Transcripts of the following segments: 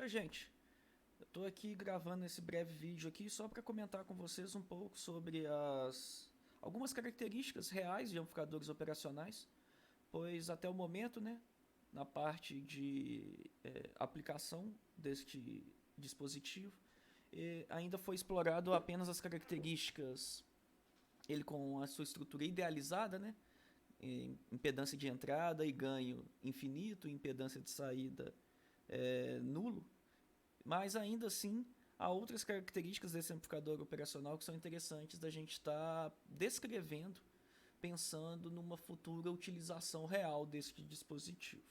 Oi, gente. Eu estou aqui gravando esse breve vídeo aqui só para comentar com vocês um pouco sobre algumas características reais de amplificadores operacionais, pois até o momento, né, na parte de aplicação deste dispositivo, ainda foi explorado apenas as características, ele com a sua estrutura idealizada, né, impedância de entrada e ganho infinito, impedância de saída nulo. Mas ainda assim, há outras características desse amplificador operacional que são interessantes da gente estar descrevendo, pensando numa futura utilização real desse dispositivo.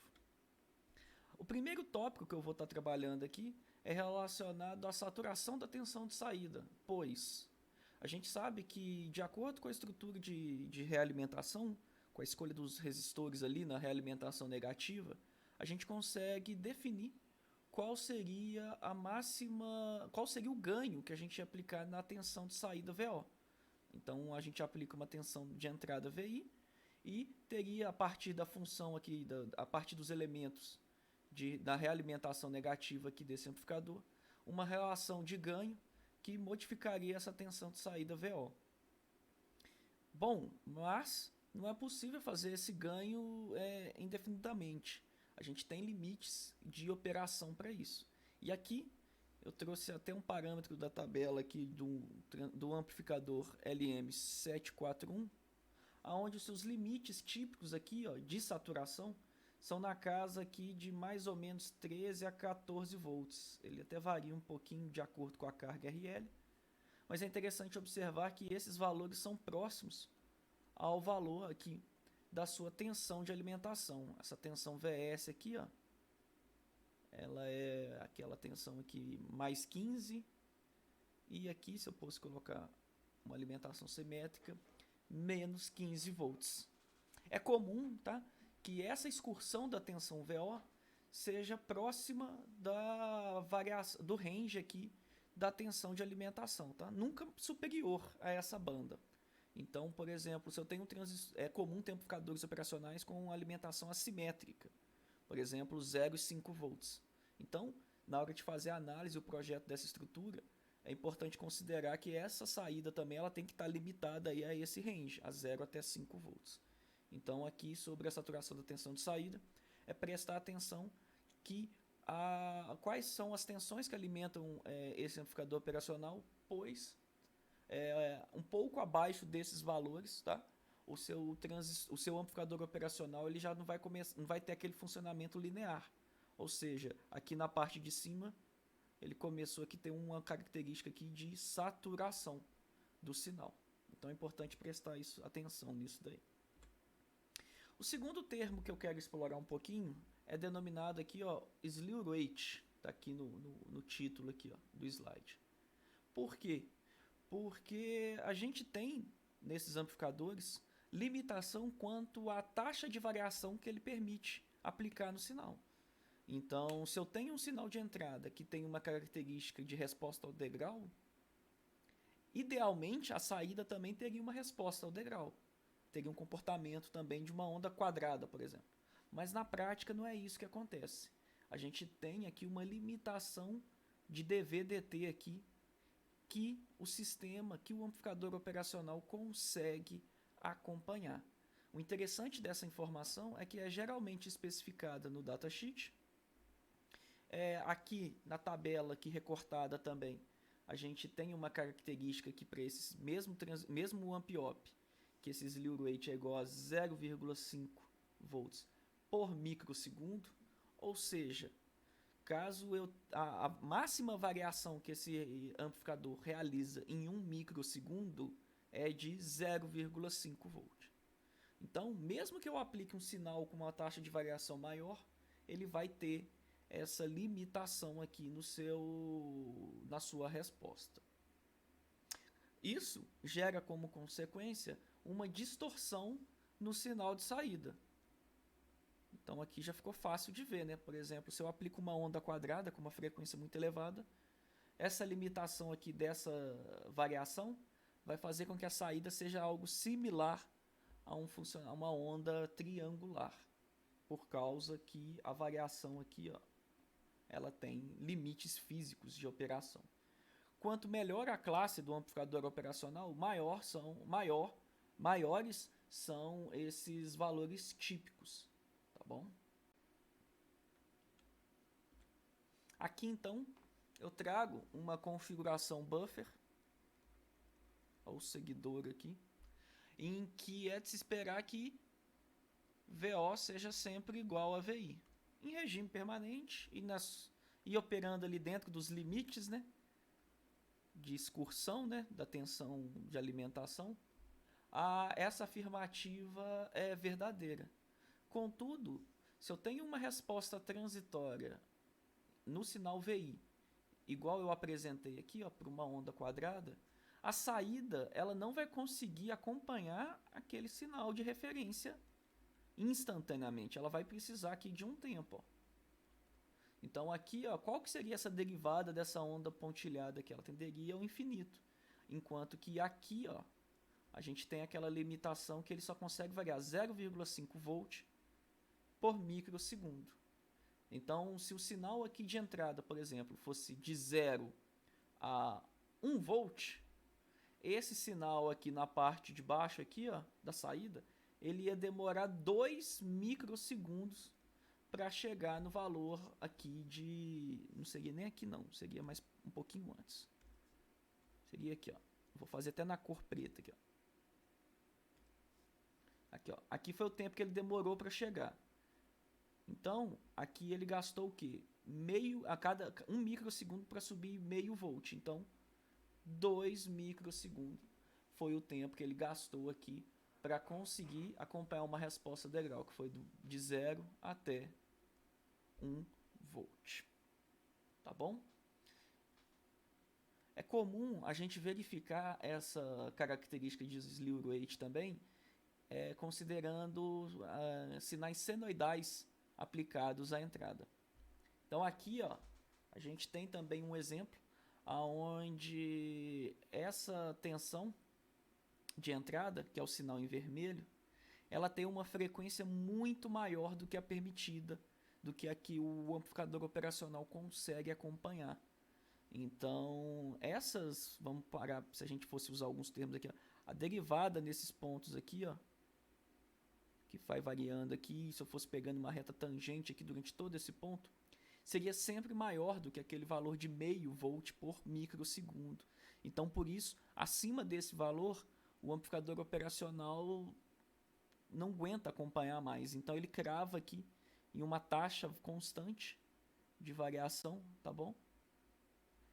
O primeiro tópico que eu vou estar trabalhando aqui é relacionado à saturação da tensão de saída, pois a gente sabe que, de acordo com a estrutura de realimentação, com a escolha dos resistores ali na realimentação negativa, a gente consegue definir qual seria o ganho que a gente ia aplicar na tensão de saída VO. Então a gente aplica uma tensão de entrada VI e teria a partir da função aqui, a partir dos elementos da realimentação negativa aqui desse amplificador, uma relação de ganho que modificaria essa tensão de saída VO. Bom, mas não é possível fazer esse ganho indefinidamente. A gente tem limites de operação para isso. E aqui eu trouxe até um parâmetro da tabela aqui do amplificador LM741, onde os seus limites típicos aqui, ó, de saturação são na casa aqui de mais ou menos 13 a 14 volts. Ele até varia um pouquinho de acordo com a carga RL, mas é interessante observar que esses valores são próximos ao valor aqui da sua tensão de alimentação. Essa tensão VS aqui, ó, ela é aquela tensão aqui mais 15, e aqui, se eu fosse colocar uma alimentação simétrica, menos 15 volts. É comum, tá, que essa excursão da tensão VO seja próxima da variação do range aqui da tensão de alimentação, tá? Nunca superior a essa banda. Então, por exemplo, se eu tenho é comum ter amplificadores operacionais com alimentação assimétrica, por exemplo, 0,5 volts. Então, na hora de fazer a análise e o projeto dessa estrutura, é importante considerar que essa saída também ela tem que estar limitada aí a esse range, a 0 até 5 volts. Então, aqui sobre a saturação da tensão de saída, é prestar atenção que quais são as tensões que alimentam esse amplificador operacional, pois um pouco abaixo desses valores, tá? O seu amplificador operacional ele já não vai ter aquele funcionamento linear. Ou seja, aqui na parte de cima, ele começou aqui a ter uma característica aqui de saturação do sinal. Então é importante prestar atenção nisso daí. O segundo termo que eu quero explorar um pouquinho é denominado aqui, ó, slew rate. Está aqui no título aqui, ó, do slide. Por quê? Porque a gente tem nesses amplificadores limitação quanto à taxa de variação que ele permite aplicar no sinal. Então, se eu tenho um sinal de entrada que tem uma característica de resposta ao degrau, idealmente a saída também teria uma resposta ao degrau. Teria um comportamento também de uma onda quadrada, por exemplo. Mas na prática não é isso que acontece. A gente tem aqui uma limitação de dV/dt aqui que o sistema, que o amplificador operacional consegue acompanhar. O interessante dessa informação é que é geralmente especificada no datasheet. Aqui na tabela aqui recortada também, a gente tem uma característica aqui para esse mesmo amp-op, que esse slew rate é igual a 0,5 volts por microsegundo, ou seja, caso a máxima variação que esse amplificador realiza em 1 microsegundo é de 0,5 volt. Então, mesmo que eu aplique um sinal com uma taxa de variação maior, ele vai ter essa limitação aqui na sua resposta. Isso gera como consequência uma distorção no sinal de saída. Então aqui já ficou fácil de ver, né? Por exemplo, se eu aplico uma onda quadrada com uma frequência muito elevada, essa limitação aqui dessa variação vai fazer com que a saída seja algo similar a uma onda triangular, por causa que a variação aqui, ó, ela tem limites físicos de operação. Quanto melhor a classe do amplificador operacional, maiores são esses valores típicos, tá bom? Aqui então eu trago uma configuração buffer, o seguidor aqui, em que é de se esperar que VO seja sempre igual a VI, em regime permanente e operando ali dentro dos limites, né, de excursão, né, da tensão de alimentação. Essa afirmativa é verdadeira. Contudo, se eu tenho uma resposta transitória no sinal VI, igual eu apresentei aqui, para uma onda quadrada, a saída ela não vai conseguir acompanhar aquele sinal de referência instantaneamente. Ela vai precisar aqui de um tempo. Ó. Então aqui, ó, qual que seria essa derivada dessa onda pontilhada aqui? Ela tenderia ao infinito. Enquanto que aqui, ó, a gente tem aquela limitação que ele só consegue variar 0,5 volt por microsegundo. Então, se o sinal aqui de entrada, por exemplo, fosse de 0 a 1 volt, esse sinal aqui na parte de baixo aqui, ó, da saída, ele ia demorar 2 microsegundos para chegar no valor aqui de... Não seria nem aqui não, seria mais um pouquinho antes. Seria aqui, ó. Vou fazer até na cor preta aqui, ó. Aqui, ó. Aqui foi o tempo que ele demorou para chegar. Então, aqui ele gastou o quê? A cada 1 microsegundo para subir meio volt. Então, 2 microsegundos foi o tempo que ele gastou aqui para conseguir acompanhar uma resposta degrau, que foi de 0 até 1 volt. Tá bom? É comum a gente verificar essa característica de slew rate também, considerando sinais senoidais aplicados à entrada. Então aqui, ó, a gente tem também um exemplo onde essa tensão de entrada, que é o sinal em vermelho, ela tem uma frequência muito maior do que a permitida, do que a que o amplificador operacional consegue acompanhar. Então, vamos parar, se a gente fosse usar alguns termos aqui, ó, a derivada nesses pontos aqui, ó, que vai variando aqui, se eu fosse pegando uma reta tangente aqui durante todo esse ponto, seria sempre maior do que aquele valor de meio volt por microsegundo. Então, por isso, acima desse valor, o amplificador operacional não aguenta acompanhar mais. Então, ele crava aqui em uma taxa constante de variação, tá bom?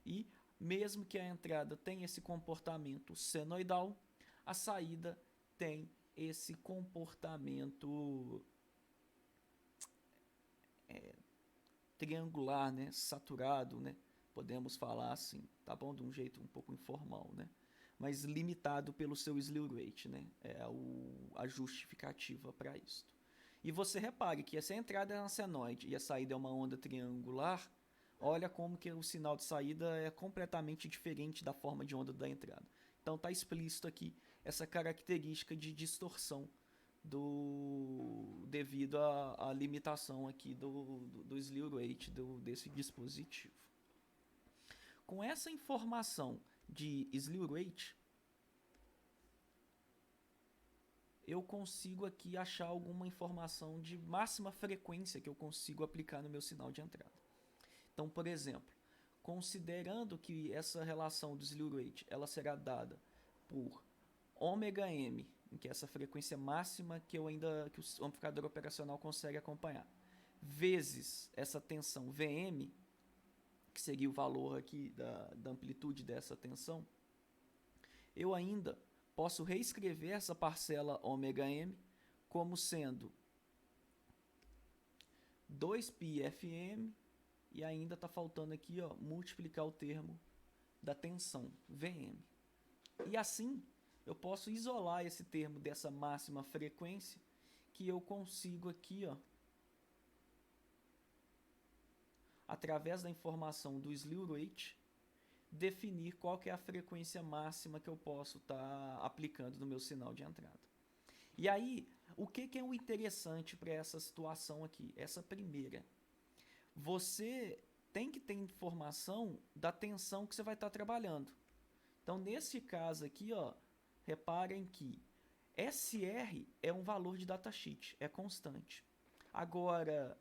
E mesmo que a entrada tenha esse comportamento senoidal, a saída tem esse comportamento triangular, né, saturado, né, podemos falar assim, tá bom, de um jeito um pouco informal, né, mas limitado pelo seu slew rate, né, a justificativa para isso. E você repare que essa entrada é uma senoide e a saída é uma onda triangular, olha como que o sinal de saída é completamente diferente da forma de onda da entrada. Então está explícito aqui essa característica de distorção devido à limitação aqui do slew rate desse dispositivo. Com essa informação de slew rate, eu consigo aqui achar alguma informação de máxima frequência que eu consigo aplicar no meu sinal de entrada. Então, por exemplo, considerando que essa relação do slew rate ela será dada por ômega-m, em que é essa frequência máxima que o amplificador operacional consegue acompanhar, vezes essa tensão Vm, que seria o valor aqui da amplitude dessa tensão, eu ainda posso reescrever essa parcela ômega-m como sendo 2πfm, e ainda está faltando aqui, ó, multiplicar o termo da tensão Vm. E assim, eu posso isolar esse termo dessa máxima frequência, que eu consigo aqui, ó, através da informação do slew rate, definir qual que é a frequência máxima que eu posso estar aplicando no meu sinal de entrada. E aí, o que é o interessante para essa situação aqui? Essa primeira. Você tem que ter informação da tensão que você vai estar trabalhando. Então, nesse caso aqui, ó, reparem que SR é um valor de datasheet, é constante. Agora,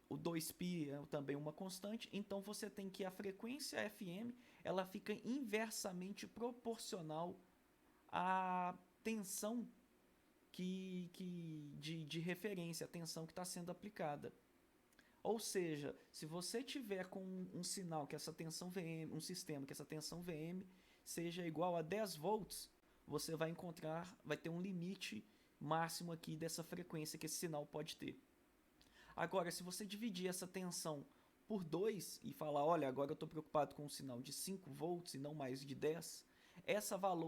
o 2π é também uma constante, então você tem que a frequência FM ela fica inversamente proporcional à tensão de referência, a tensão que está sendo aplicada. Ou seja, se você tiver com um sinal que essa tensão VM, um sistema que essa tensão VM seja igual a 10 volts, você vai ter um limite máximo aqui dessa frequência que esse sinal pode ter. Agora, se você dividir essa tensão por 2 e falar, olha, agora eu estou preocupado com um sinal de 5 volts e não mais de 10,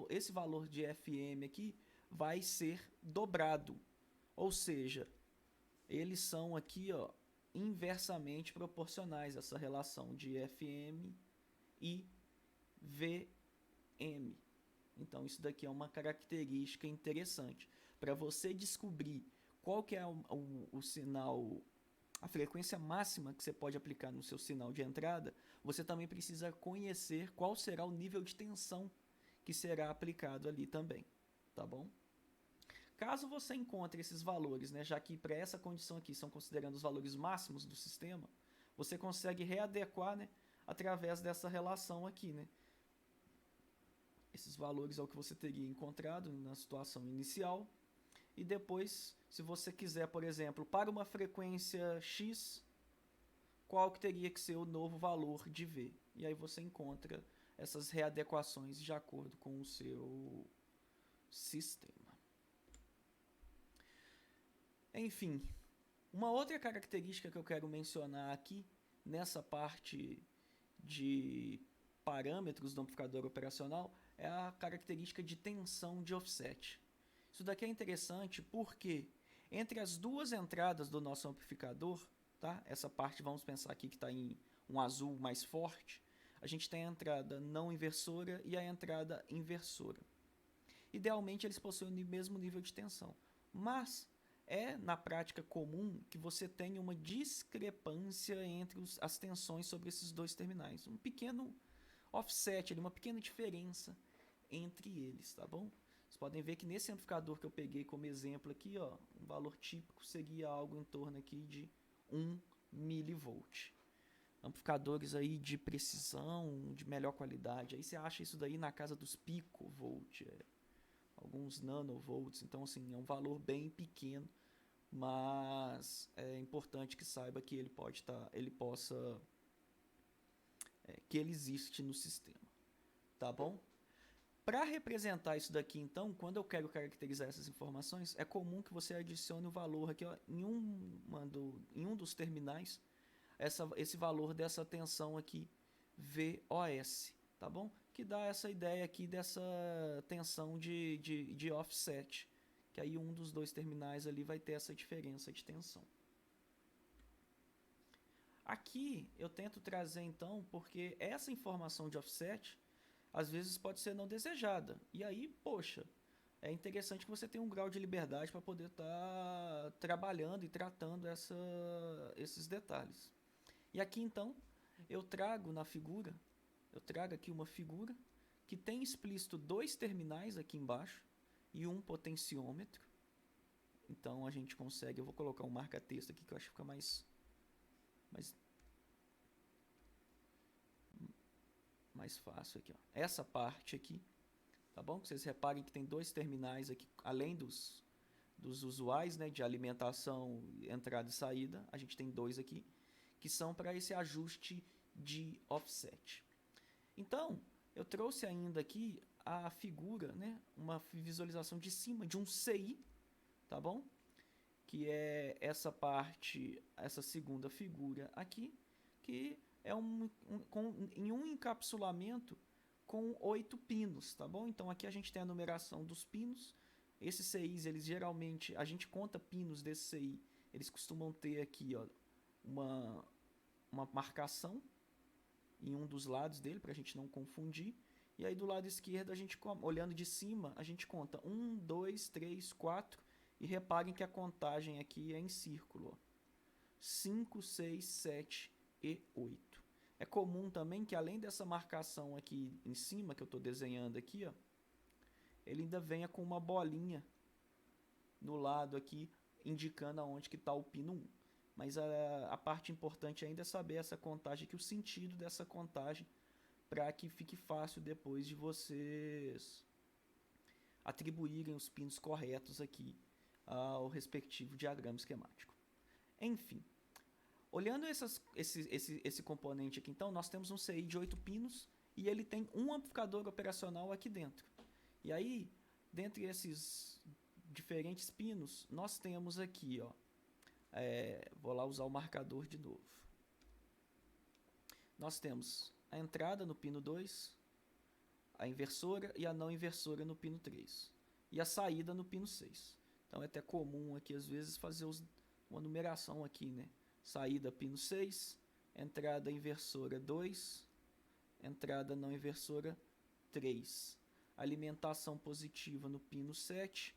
esse valor de FM aqui vai ser dobrado. Ou seja, eles são aqui, ó, inversamente proporcionais, essa relação de FM e VM. Então isso daqui é uma característica interessante. Para você descobrir qual que é o sinal, a frequência máxima que você pode aplicar no seu sinal de entrada, você também precisa conhecer qual será o nível de tensão que será aplicado ali também, tá bom? Caso você encontre esses valores, né, já que para essa condição aqui são considerando os valores máximos do sistema, você consegue readequar, né, através dessa relação aqui, né? Esses valores é o que você teria encontrado na situação inicial. E depois, se você quiser, por exemplo, para uma frequência X, qual que teria que ser o novo valor de V? E aí você encontra essas readequações de acordo com o seu sistema. Enfim, uma outra característica que eu quero mencionar aqui, nessa parte de parâmetros do amplificador operacional, é a característica de tensão de offset. Isso daqui é interessante porque entre as duas entradas do nosso amplificador, tá? Essa parte, vamos pensar aqui que está em um azul mais forte, a gente tem a entrada não inversora e a entrada inversora. Idealmente eles possuem o mesmo nível de tensão, mas é na prática comum que você tenha uma discrepância entre as tensões sobre esses dois terminais, um pequeno offset, uma pequena diferença entre eles, tá bom? Vocês podem ver que nesse amplificador que eu peguei como exemplo aqui, ó, um valor típico seria algo em torno aqui de 1 mV. Amplificadores aí de precisão, de melhor qualidade, aí você acha isso daí na casa dos picovolt, alguns nanovolts, então assim, é um valor bem pequeno, mas é importante que saiba que ele que ele existe no sistema, tá bom? Para representar isso daqui, então, quando eu quero caracterizar essas informações, é comum que você adicione o valor aqui, ó, em um dos terminais, esse valor dessa tensão aqui, VOS, tá bom? Que dá essa ideia aqui dessa tensão de offset, que aí um dos dois terminais ali vai ter essa diferença de tensão. Aqui eu tento trazer então, porque essa informação de offset às vezes pode ser não desejada. E aí, poxa, é interessante que você tenha um grau de liberdade para poder estar trabalhando e tratando esses detalhes. E aqui então, eu trago aqui uma figura que tem explícito dois terminais aqui embaixo e um potenciômetro. Então a gente consegue, eu vou colocar um marca-texto aqui que eu acho que fica mais fácil aqui, ó. Essa parte aqui, tá bom? Vocês reparem que tem dois terminais aqui, além dos usuais, né, de alimentação, entrada e saída, a gente tem dois aqui, que são para esse ajuste de offset. Então, eu trouxe ainda aqui a figura, né, uma visualização de cima de um CI, tá bom? Que é essa parte, essa segunda figura aqui, que é em um encapsulamento com 8 pinos, tá bom? Então aqui a gente tem a numeração dos pinos. Esses CIs, eles geralmente, a gente conta pinos desse CI, eles costumam ter aqui, ó, uma marcação em um dos lados dele, para a gente não confundir. E aí do lado esquerdo, olhando de cima, a gente conta 1, 2, 3, 4, e reparem que a contagem aqui é em círculo, ó. 5, 6, 7 e 8. É comum também que além dessa marcação aqui em cima, que eu estou desenhando aqui, ó, ele ainda venha com uma bolinha no lado aqui, indicando aonde que está o pino 1. Mas a parte importante ainda é saber essa contagem aqui, o sentido dessa contagem, para que fique fácil depois de vocês atribuírem os pinos corretos aqui ao respectivo diagrama esquemático. Enfim, olhando esse componente aqui, então, nós temos um CI de 8 pinos e ele tem um amplificador operacional aqui dentro. E aí, dentre esses diferentes pinos, nós temos aqui, ó, vou lá usar o marcador de novo. Nós temos a entrada no pino 2, a inversora e a não inversora no pino 3. E a saída no pino 6. Então é até comum aqui às vezes fazer uma numeração aqui, né? Saída pino 6, entrada inversora 2, entrada não inversora 3. Alimentação positiva no pino 7,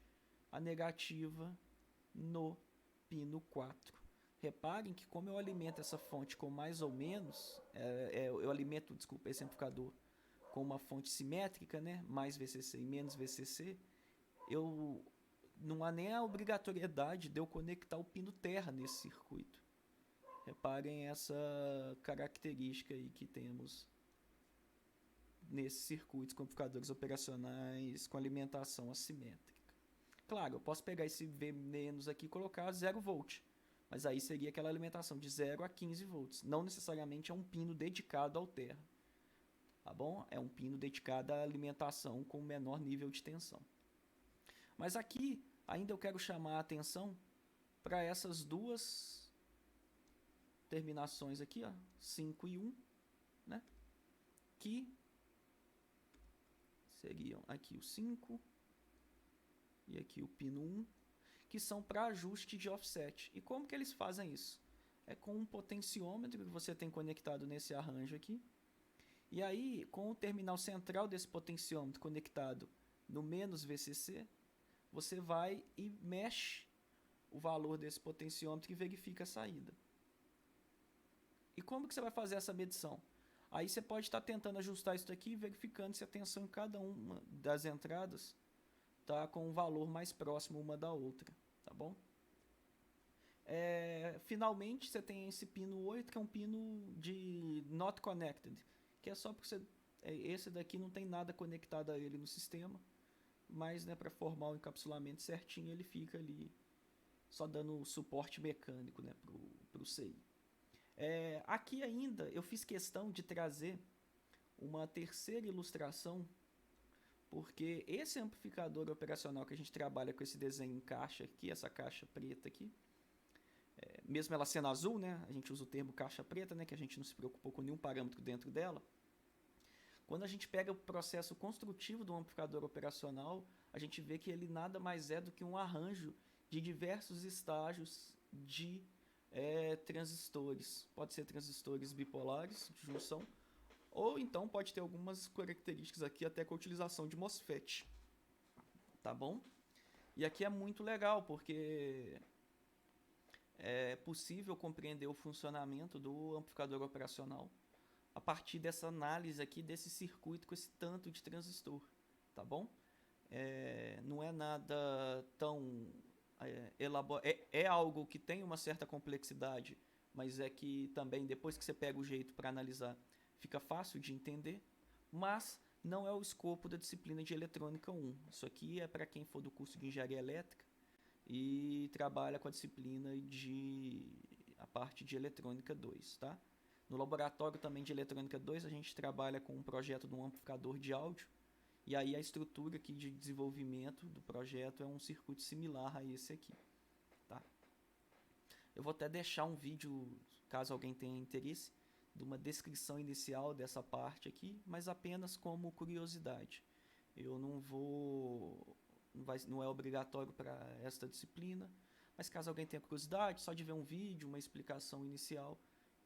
a negativa no pino 4. Reparem que como eu alimento essa fonte com mais ou menos, eu alimento, desculpa, esse amplificador com uma fonte simétrica, né, mais VCC e menos VCC, não há nem a obrigatoriedade de eu conectar o pino terra nesse circuito. Reparem essa característica aí que temos nesses circuitos com amplificadores operacionais com alimentação assimétrica. Claro, eu posso pegar esse V- aqui e colocar 0 volt, mas aí seria aquela alimentação de 0 a 15 volts. Não necessariamente é um pino dedicado ao terra. Tá bom? É um pino dedicado à alimentação com menor nível de tensão. Mas aqui, ainda eu quero chamar a atenção para essas duas terminações aqui, ó, 5 e 1, né? Que seriam aqui o 5 e aqui o pino 1, que são para ajuste de offset. E como que eles fazem isso? É com um potenciômetro que você tem conectado nesse arranjo aqui. E aí, com o terminal central desse potenciômetro conectado no menos VCC, você vai e mexe o valor desse potenciômetro e verifica a saída. E como que você vai fazer essa medição? Aí você pode estar tentando ajustar isso aqui, verificando se a tensão em cada uma das entradas está com um valor mais próximo uma da outra, tá bom? Finalmente, você tem esse pino 8, que é um pino de not connected, que é só porque esse daqui não tem nada conectado a ele no sistema, mas, né, para formar o encapsulamento certinho, ele fica ali só dando suporte mecânico, né, pro CI. Aqui ainda eu fiz questão de trazer uma terceira ilustração, porque esse amplificador operacional que a gente trabalha com esse desenho em caixa aqui, essa caixa preta aqui, mesmo ela sendo azul, né, a gente usa o termo caixa preta, né, que a gente não se preocupou com nenhum parâmetro dentro dela. Quando a gente pega o processo construtivo do amplificador operacional, a gente vê que ele nada mais é do que um arranjo de diversos estágios de transistores. Pode ser transistores bipolares de junção, ou então pode ter algumas características aqui até com a utilização de MOSFET. Tá bom? E aqui é muito legal, porque é possível compreender o funcionamento do amplificador operacional a partir dessa análise aqui desse circuito com esse tanto de transistor, tá bom? Não é nada tão elaborado, é algo que tem uma certa complexidade, mas é que também depois que você pega o jeito para analisar, fica fácil de entender, mas não é o escopo da disciplina de Eletrônica 1. Isso aqui é para quem for do curso de Engenharia Elétrica e trabalha com a disciplina a parte de Eletrônica 2, tá? No laboratório também de Eletrônica 2, a gente trabalha com um projeto de um amplificador de áudio, e aí a estrutura aqui de desenvolvimento do projeto é um circuito similar a esse aqui, tá? Eu vou até deixar um vídeo, caso alguém tenha interesse, de uma descrição inicial dessa parte aqui, mas apenas como curiosidade. Eu não é obrigatório para esta disciplina, mas caso alguém tenha curiosidade, só de ver um vídeo, uma explicação inicial,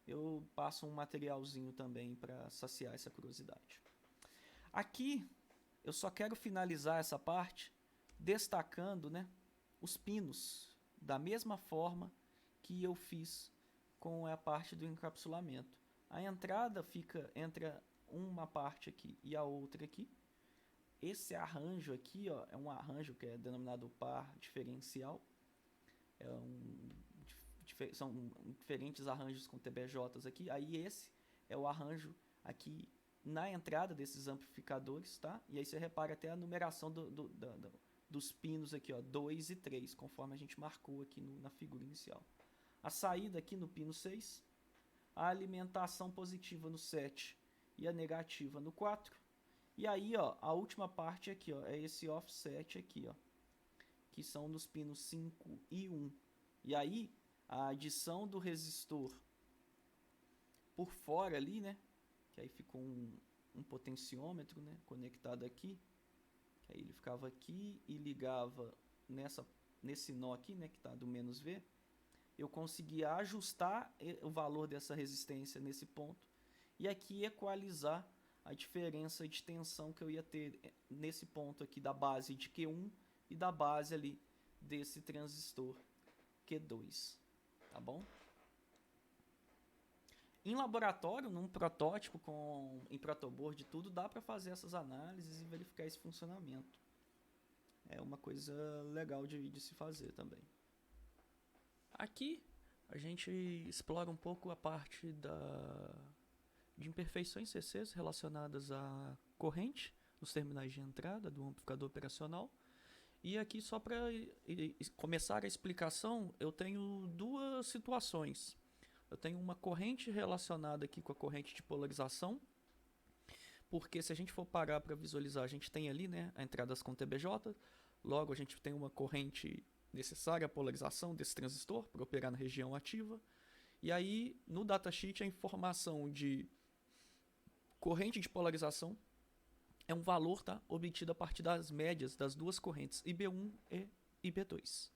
eu passo um materialzinho também para saciar essa curiosidade. Aqui, eu só quero finalizar essa parte destacando, né, os pinos, da mesma forma que eu fiz com a parte do encapsulamento. A entrada fica entre uma parte aqui e a outra aqui. Esse arranjo aqui, ó, é um arranjo que é denominado par diferencial. São diferentes arranjos com TBJs aqui. Aí esse é o arranjo aqui na entrada desses amplificadores, tá? E aí você repara até a numeração dos pinos aqui, ó, 2 e 3, conforme a gente marcou aqui na figura inicial. A saída aqui no pino 6, a alimentação positiva no 7 e a negativa no 4. E aí, ó, a última parte aqui, ó, é esse offset aqui, ó, que são nos pinos 5 e 1. E aí, a adição do resistor por fora ali, né, que aí ficou um potenciômetro, né, conectado aqui, que aí ele ficava aqui e ligava nesse nó aqui, né, que tá do menos V. Eu conseguia ajustar o valor dessa resistência nesse ponto e aqui equalizar a diferença de tensão que eu ia ter nesse ponto aqui da base de Q1 e da base ali desse transistor Q2, tá bom? Em laboratório, num protótipo em protoboard e tudo, dá para fazer essas análises e verificar esse funcionamento. É uma coisa legal de se fazer também. Aqui a gente explora um pouco a parte de imperfeições CCs relacionadas à corrente nos terminais de entrada do amplificador operacional. E aqui, só para começar a explicação, eu tenho duas situações. Eu tenho uma corrente relacionada aqui com a corrente de polarização, porque se a gente for parar para visualizar, a gente tem ali, né, a entradas com TBJ, logo a gente tem uma corrente necessária à polarização desse transistor para operar na região ativa. E aí, no datasheet, a informação de corrente de polarização é um valor, tá, obtido a partir das médias das duas correntes, IB1 e IB2.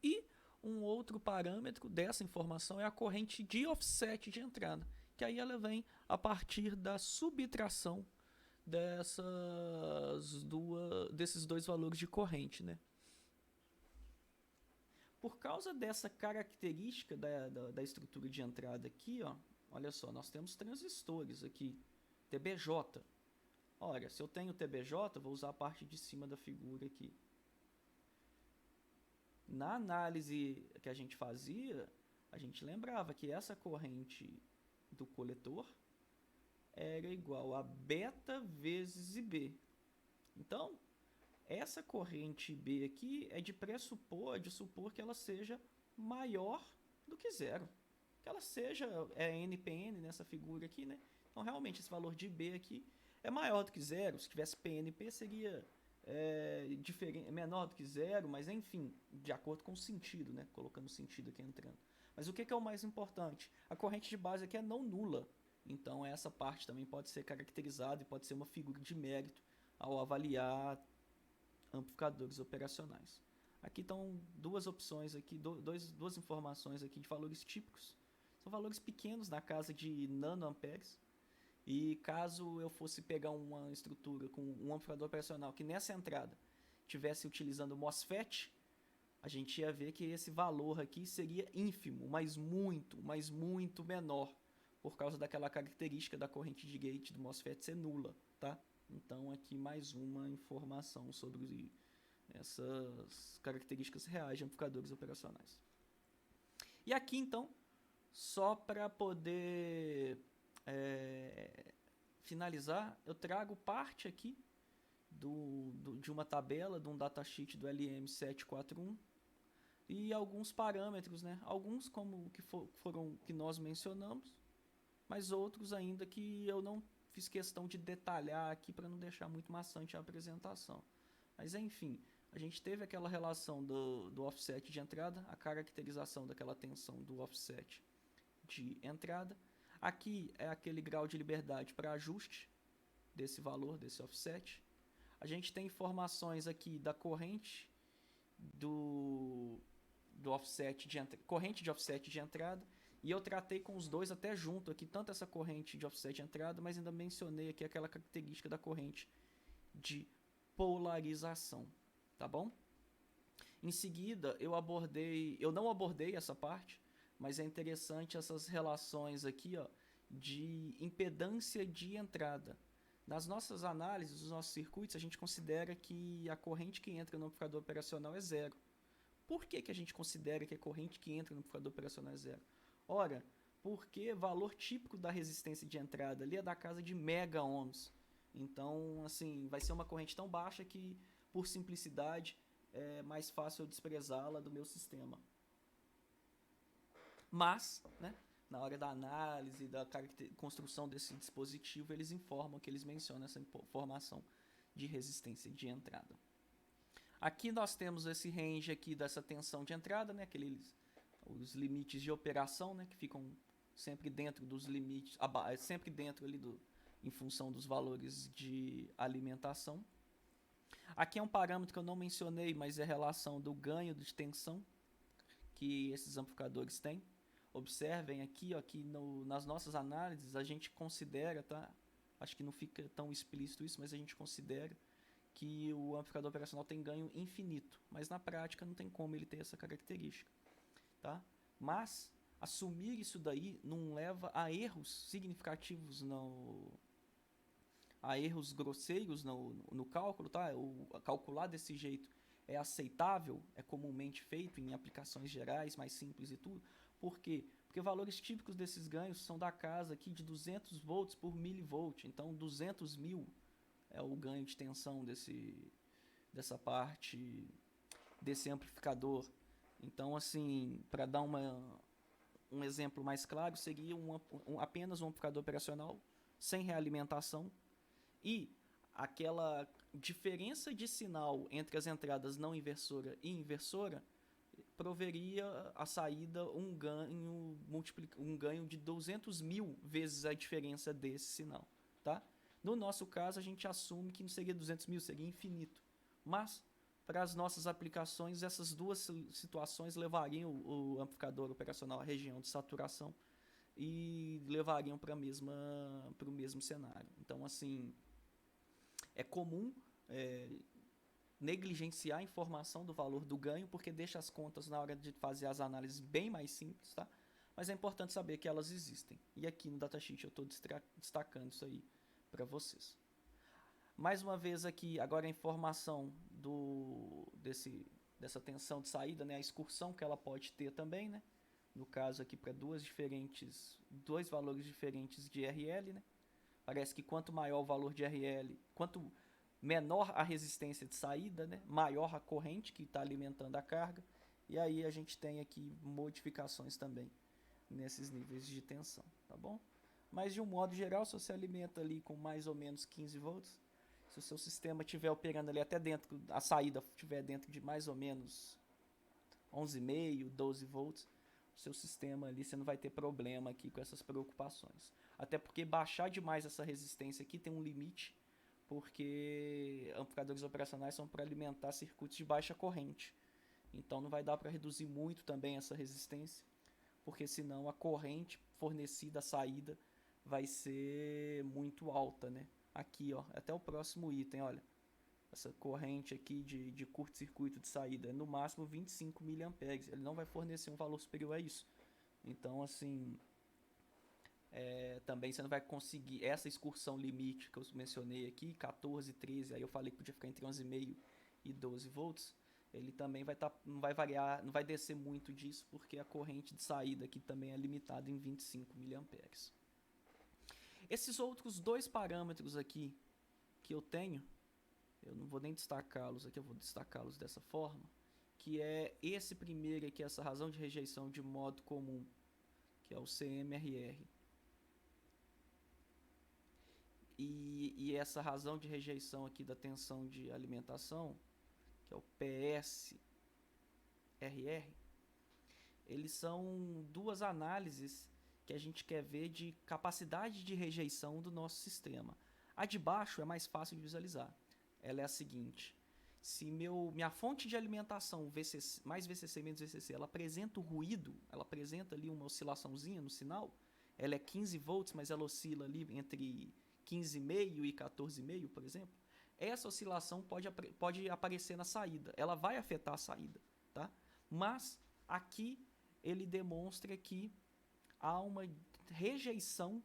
E um outro parâmetro dessa informação é a corrente de offset de entrada, que aí ela vem a partir da subtração desses dois valores de corrente, né? Por causa dessa característica da estrutura de entrada aqui, ó, olha só, nós temos transistores aqui, TBJ. Olha, se eu tenho TBJ, vou usar a parte de cima da figura aqui. Na análise que a gente fazia, a gente lembrava que essa corrente do coletor era igual a beta vezes IB. Então, essa corrente B aqui é de supor que ela seja maior do que zero. Que ela seja NPN nessa figura aqui, né? Então, realmente, esse valor de B aqui é maior do que zero. Se tivesse PNP, seria menor do que zero, mas enfim, de acordo com o sentido, né? Colocando o sentido aqui entrando. Mas o que é o mais importante? A corrente de base aqui é não nula. Então, essa parte também pode ser caracterizada e pode ser uma figura de mérito ao avaliar amplificadores operacionais. Aqui estão duas opções, aqui, duas informações aqui de valores típicos. São valores pequenos, na casa de nanoamperes. E caso eu fosse pegar uma estrutura com um amplificador operacional que nessa entrada estivesse utilizando MOSFET, a gente ia ver que esse valor aqui seria ínfimo, mas muito menor, por causa daquela característica da corrente de gate do MOSFET ser nula, tá? Então aqui mais uma informação sobre essas características reais de amplificadores operacionais. E aqui então, só para poder finalizar, eu trago parte aqui de uma tabela, de um datasheet do LM741 e alguns parâmetros, né? Alguns como que nós mencionamos, mas outros ainda que eu não fiz questão de detalhar aqui para não deixar muito maçante a apresentação. Mas enfim, a gente teve aquela relação do offset de entrada, a caracterização daquela tensão do offset de entrada. Aqui é aquele grau de liberdade para ajuste desse valor, desse offset. A gente tem informações aqui da corrente do offset corrente de offset de entrada, e eu tratei com os dois até junto aqui, tanto essa corrente de offset de entrada, mas ainda mencionei aqui aquela característica da corrente de polarização, tá bom? Em seguida, eu não abordei essa parte, mas é interessante essas relações aqui, ó, de impedância de entrada. Nas nossas análises, dos nossos circuitos, a gente considera que a corrente que entra no amplificador operacional é zero. Por que a gente considera que a corrente que entra no amplificador operacional é zero? Ora, porque o valor típico da resistência de entrada ali é da casa de mega ohms. Então, assim, vai ser uma corrente tão baixa que, por simplicidade, é mais fácil eu desprezá-la do meu sistema. Mas, né, na hora da análise, da construção desse dispositivo, eles informam que eles mencionam essa informação de resistência de entrada. Aqui nós temos esse range aqui dessa tensão de entrada, né, os limites de operação, né, que ficam sempre dentro dos limites, sempre dentro ali em função dos valores de alimentação. Aqui é um parâmetro que eu não mencionei, mas é a relação do ganho de tensão que esses amplificadores têm. Observem aqui, ó, que nas nossas análises a gente considera, tá? Acho que não fica tão explícito isso, mas a gente considera que o amplificador operacional tem ganho infinito, mas na prática não tem como ele ter essa característica, tá? Mas assumir isso daí não leva a erros significativos, a erros grosseiros no cálculo, tá? Calcular desse jeito é aceitável, é comumente feito em aplicações gerais, mais simples e tudo. Por quê? Porque valores típicos desses ganhos são da casa aqui de 200 volts por milivolt. Então, 200 mil é o ganho de tensão dessa parte, desse amplificador. Então, assim, para dar um exemplo mais claro, seria apenas um amplificador operacional sem realimentação e aquela diferença de sinal entre as entradas não inversora e inversora proveria a saída um ganho de 200 mil vezes a diferença desse sinal, tá? No nosso caso, a gente assume que não seria 200 mil, seria infinito. Mas, para as nossas aplicações, essas duas situações levariam o amplificador operacional à região de saturação e levariam para o mesmo cenário. Então, assim, é comum negligenciar a informação do valor do ganho, porque deixa as contas na hora de fazer as análises bem mais simples, tá? Mas é importante saber que elas existem. E aqui no datasheet eu estou destacando isso aí para vocês. Mais uma vez aqui, agora a informação dessa tensão de saída, né? A excursão que ela pode ter também, né? No caso aqui para dois valores diferentes de RL, né? Parece que quanto maior o valor de RL, quanto menor a resistência de saída, né? Maior a corrente que está alimentando a carga. E aí a gente tem aqui modificações também nesses níveis de tensão, tá bom? Mas de um modo geral, se você alimenta ali com mais ou menos 15 volts, se o seu sistema estiver operando ali até dentro, a saída estiver dentro de mais ou menos 11,5, 12 volts, o seu sistema ali você não vai ter problema aqui com essas preocupações. Até porque baixar demais essa resistência aqui tem um limite, porque amplificadores operacionais são para alimentar circuitos de baixa corrente. Então não vai dar para reduzir muito também essa resistência, porque senão a corrente fornecida à saída vai ser muito alta, né? Aqui, ó, até o próximo item, olha. Essa corrente aqui de curto-circuito de saída é no máximo 25 mA. Ele não vai fornecer um valor superior a isso. Então, assim, também você não vai conseguir essa excursão limite que eu mencionei aqui, 14, 13, aí eu falei que podia ficar entre 11,5 e 12 volts. Ele também não vai variar, não vai descer muito disso, porque a corrente de saída aqui também é limitada em 25 mA. Esses outros dois parâmetros aqui que eu tenho, eu não vou nem destacá-los aqui, eu vou destacá-los dessa forma, que é esse primeiro aqui, essa razão de rejeição de modo comum, que é o CMRR. E essa razão de rejeição aqui da tensão de alimentação, que é o PSRR, eles são duas análises que a gente quer ver de capacidade de rejeição do nosso sistema. A de baixo é mais fácil de visualizar. Ela é a seguinte: se minha fonte de alimentação VCC, mais VCC menos VCC, ela apresenta o ruído, ela apresenta ali uma oscilaçãozinha no sinal, ela é 15 volts, mas ela oscila ali entre 15,5 e 14,5, por exemplo, essa oscilação pode aparecer na saída, ela vai afetar a saída, tá? Mas aqui ele demonstra que há uma rejeição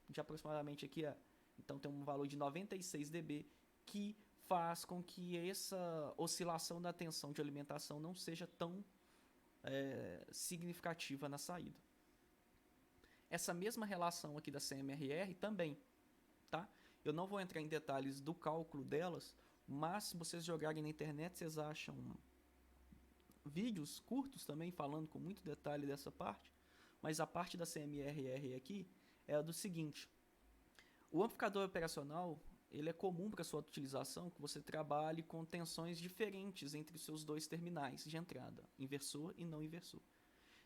de aproximadamente aqui, então tem um valor de 96 dB, que faz com que essa oscilação da tensão de alimentação não seja tão significativa na saída. Essa mesma relação aqui da CMRR também, tá? Eu não vou entrar em detalhes do cálculo delas, mas se vocês jogarem na internet, vocês acham vídeos curtos também falando com muito detalhe dessa parte. Mas a parte da CMRR aqui é a do seguinte: o amplificador operacional, ele é comum para sua utilização que você trabalhe com tensões diferentes entre os seus dois terminais de entrada, inversor e não inversor.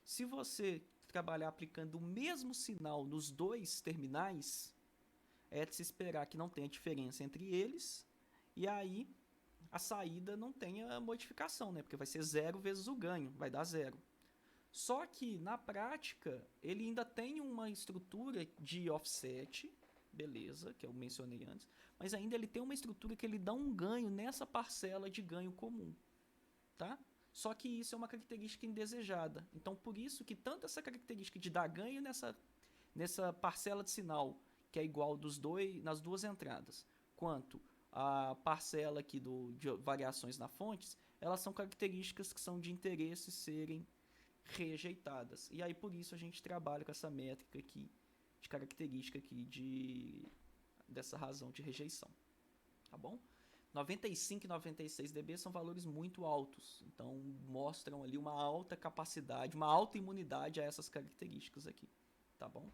Se você trabalhar aplicando o mesmo sinal nos dois terminais, é de se esperar que não tenha diferença entre eles, e aí a saída não tenha modificação, né? Porque vai ser 0 vezes o ganho, vai dar 0. Só que, na prática, ele ainda tem uma estrutura de offset, beleza, que eu mencionei antes, mas ainda ele tem uma estrutura que ele dá um ganho nessa parcela de ganho comum, tá? Só que isso é uma característica indesejada. Então, por isso que tanto essa característica de dar ganho nessa parcela de sinal, que é igual nas duas entradas, quanto a parcela aqui de variações na fontes, elas são características que são de interesse serem rejeitadas. E aí, por isso, a gente trabalha com essa métrica aqui, de característica aqui dessa razão de rejeição. Tá bom? 95 e 96 dB são valores muito altos, então mostram ali uma alta capacidade, uma alta imunidade a essas características aqui, tá bom?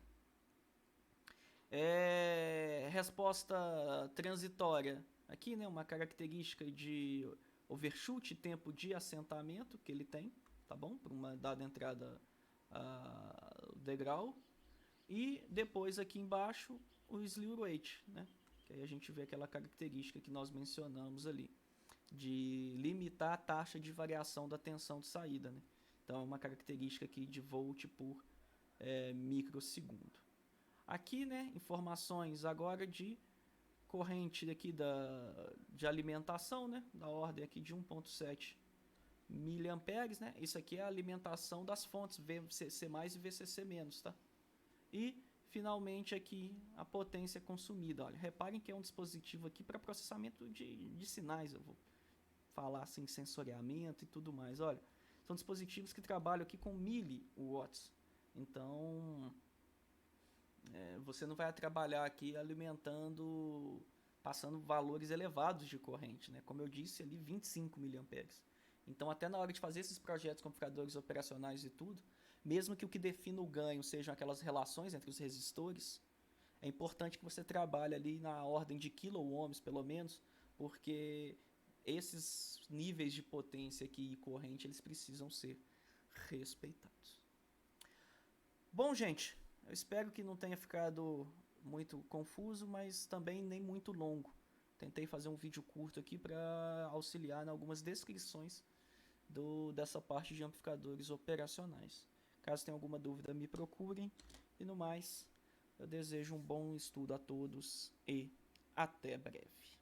Resposta transitória, aqui, né, uma característica de overshoot, tempo de assentamento que ele tem, tá bom? Para uma dada entrada degrau, e depois aqui embaixo o slew rate, né? Que aí a gente vê aquela característica que nós mencionamos ali, de limitar a taxa de variação da tensão de saída, né? Então é uma característica aqui de volt por microsegundo. Aqui, né, informações agora de corrente aqui de alimentação, né, da ordem aqui de 1.7 miliamperes, né? Isso aqui é a alimentação das fontes VCC+, e VCC-, tá? E finalmente aqui a potência consumida. Olha, reparem que é um dispositivo aqui para processamento de sinais. Eu vou falar assim, sensoriamento e tudo mais. Olha, são dispositivos que trabalham aqui com miliwatts. Então, você não vai trabalhar aqui passando valores elevados de corrente, né? Como eu disse ali, 25 miliamperes. Então, até na hora de fazer esses projetos com amplificadores operacionais e tudo, mesmo que o que defina o ganho sejam aquelas relações entre os resistores, é importante que você trabalhe ali na ordem de kilo-ohms, pelo menos, porque esses níveis de potência aqui e corrente, eles precisam ser respeitados. Bom, gente, eu espero que não tenha ficado muito confuso, mas também nem muito longo. Tentei fazer um vídeo curto aqui para auxiliar em algumas descrições dessa parte de amplificadores operacionais. Caso tenha alguma dúvida, me procurem. E no mais, eu desejo um bom estudo a todos e até breve.